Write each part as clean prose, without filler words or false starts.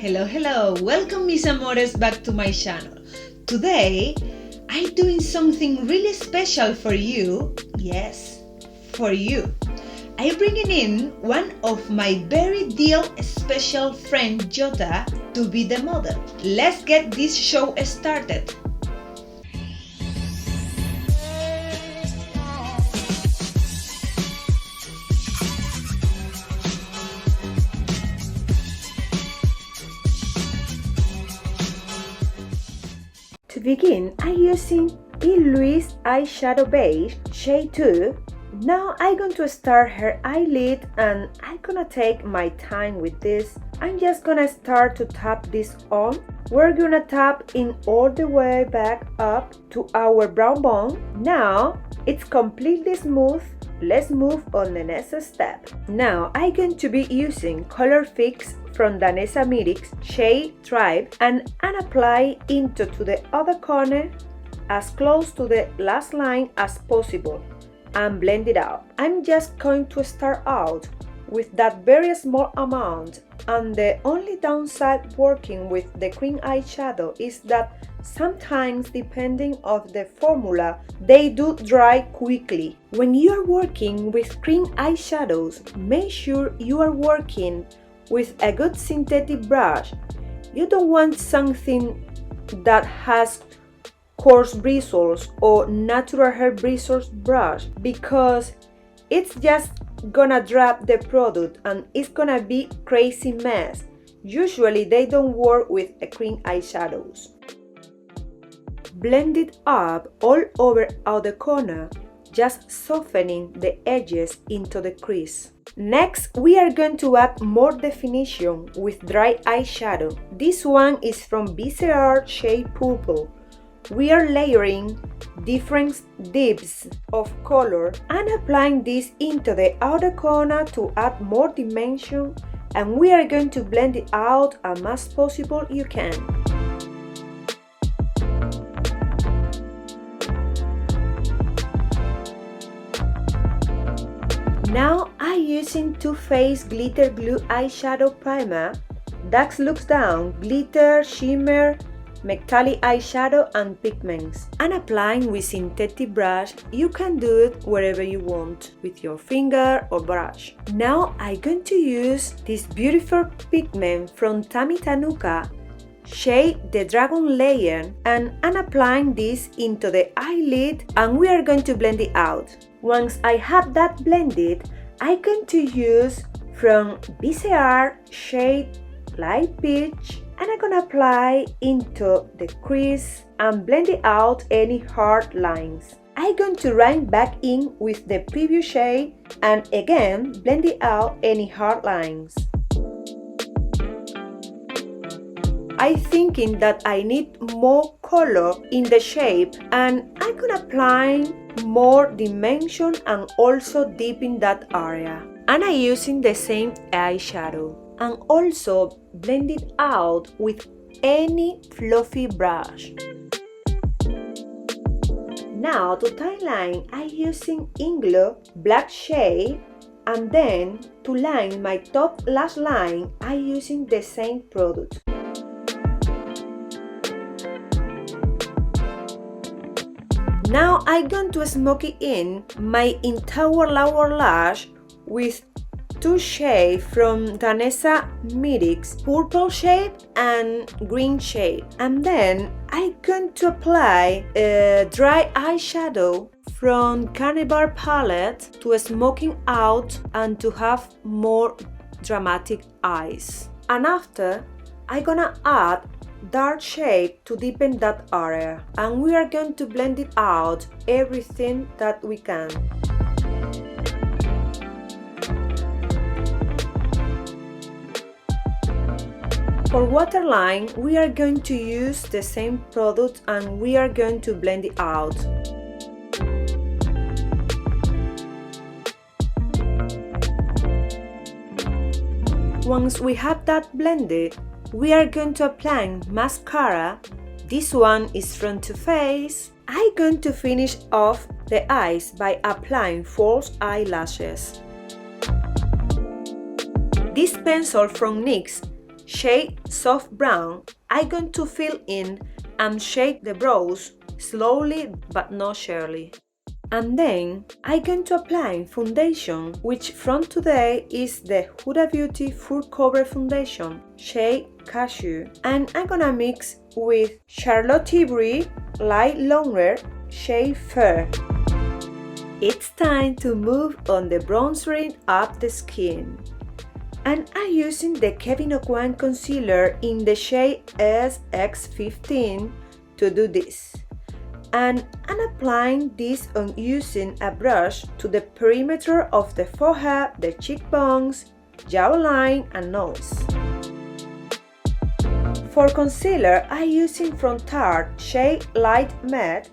Hello, welcome Mis Amores back to my channel. Today, I'm doing something really special for you. Yes, for you. I'm bringing in one of my very dear special friend Jota to be the model. Let's get this show started. To begin, I'm using Louise eyeshadow beige shade 2. Now I'm going to start her eyelid and I'm gonna take my time with this. I'm just gonna start to tap this on. We're gonna tap in all the way back up to our brow bone. Now it's completely smooth. Let's move on the next step. Now I'm going to be using Colorfix from Danessa Myricks shade Tribe and apply into to the other corner as close to the last line as possible and blend it out. I'm just going to start out with that very small amount, and the only downside working with the cream eyeshadow is that sometimes, depending on the formula, they do dry quickly. When you are working with cream eyeshadows, make sure you are working with a good synthetic brush. You don't want something that has coarse bristles or natural hair bristles brush, because it's just gonna drop the product and it's gonna be crazy mess. Usually they don't work with cream eyeshadows. Blend it up all over out the corner, just softening the edges into the crease. Next, we are going to add more definition with dry eyeshadow. This one is from Viseart shade Purple. We are layering different dips of color and applying this into the outer corner to add more dimension, and we are going to blend it out as much as possible you can. Now I'm using Too Faced Glitter Glue Eyeshadow Primer. That looks down, glitter, shimmer, metallic eyeshadow and pigments, and applying with synthetic brush. You can do it wherever you want, with your finger or brush. Now I'm going to use this beautiful pigment from Tammy Tanuka shade the Dragon Layer, and I'm applying this into the eyelid, and we are going to blend it out. Once I have that blended, I'm going to use from Viseart shade Light Peach, and I'm gonna apply into the crease and blend it out any hard lines. I'm going to run back in with the previous shade and again blend it out any hard lines. I'm thinking that I need more color in the shape, and I'm gonna apply more dimension and also deepen that area. And I'm using the same eyeshadow and also blend it out with any fluffy brush. Now to tie line, I'm using Inglot black shade, and then to line my top lash line, I'm using the same product. Now I'm going to smoky in my entire lower lash with two shades from Danessa Myricks, purple shade and green shade. And then I'm going to apply a dry eyeshadow from Carnival Palette to smoking out and to have more dramatic eyes. And after, I'm gonna add dark shade to deepen that area, and we are going to blend it out everything that we can. For waterline, we are going to use the same product and we are going to blend it out. Once we have that blended, we are going to apply mascara. This one is from Too Faced. I'm going to finish off the eyes by applying false eyelashes. This pencil from NYX shade Soft Brown, I'm going to fill in and shape the brows slowly but not surely. And then I'm going to apply foundation, which from today is the Huda Beauty Full Cover Foundation, shade Cashew. And I'm gonna mix with Charlotte Tilbury Light Longer, shade Fair. It's time to move on the bronzering up the skin. And I'm using the Aucoin concealer in the shade SX15 to do this. And I'm applying this on using a brush to the perimeter of the forehead, the cheekbones, jawline and nose. For concealer, I'm using from Tarte shade Light Matte,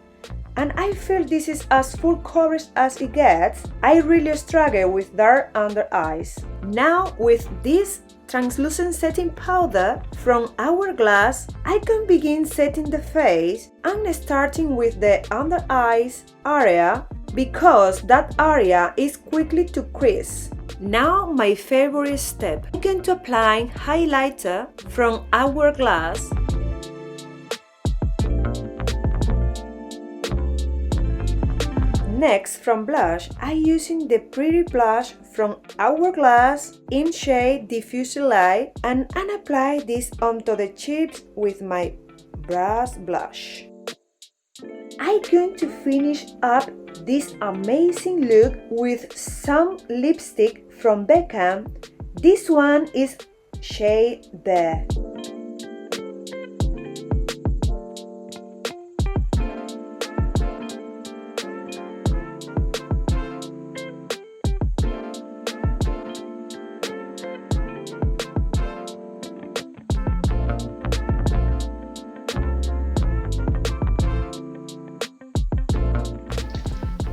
and I feel this is as full coverage as it gets. I really struggle with dark under eyes. Now with this translucent setting powder from Hourglass, I can begin setting the face and starting with the under eyes area because that area is quickly to crease. Now my favorite step, I'm going to apply highlighter from Hourglass. Next, from blush, I'm using the Pretty Blush from Hourglass in shade Diffuse Light, and I apply this onto the cheeks with my brass blush. I'm going to finish up this amazing look with some lipstick from Becca. This one is shade There.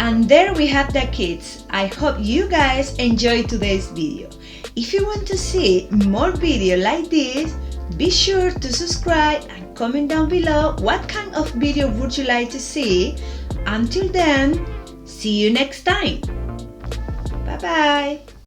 And there we have the kids. I hope you guys enjoyed today's video. If you want to see more videos like this, be sure to subscribe and comment down below what kind of video would you like to see. Until then, see you next time. Bye bye.